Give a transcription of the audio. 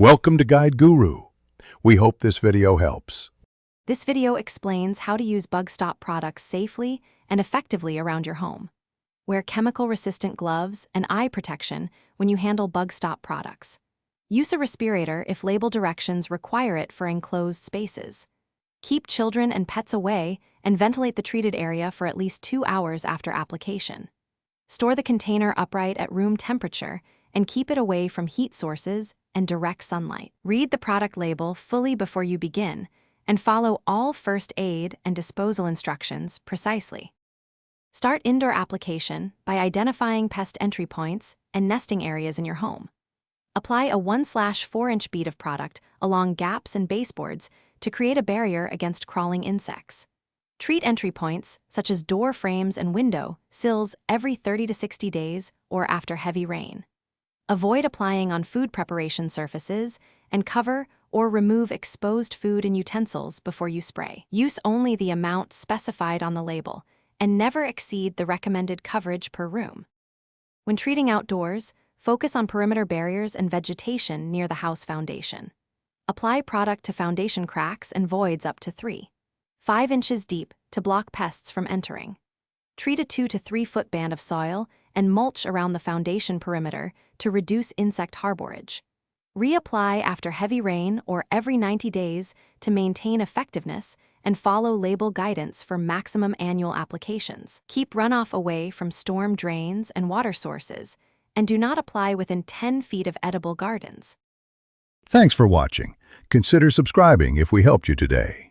Welcome to Guide Guru. We hope this video helps. This video explains how to use bug-stop products safely and effectively around your home. Wear chemical-resistant gloves and eye protection when you handle bug-stop products. Use a respirator if label directions require it for enclosed spaces. Keep children and pets away and ventilate the treated area for at least 2 hours after application. Store the container upright at room temperature and keep it away from heat sources and direct sunlight. Read the product label fully before you begin and follow all first aid and disposal instructions precisely. Start indoor application by identifying pest entry points and nesting areas in your home. Apply a 1/4-inch bead of product along gaps and baseboards to create a barrier against crawling insects. Treat entry points, such as door frames and window sills, every 30 to 60 days or after heavy rain. Avoid applying on food preparation surfaces and cover or remove exposed food and utensils before you spray. Use only the amount specified on the label and never exceed the recommended coverage per room. When treating outdoors, focus on perimeter barriers and vegetation near the house foundation. Apply product to foundation cracks and voids up to 3.5 inches deep to block pests from entering. Treat a 2 to 3 foot band of soil and mulch around the foundation perimeter to reduce insect harborage. Reapply after heavy rain or every 90 days to maintain effectiveness and follow label guidance for maximum annual applications. Keep runoff away from storm drains and water sources, and do not apply within 10 feet of edible gardens. Thanks for watching. Consider subscribing if we helped you today.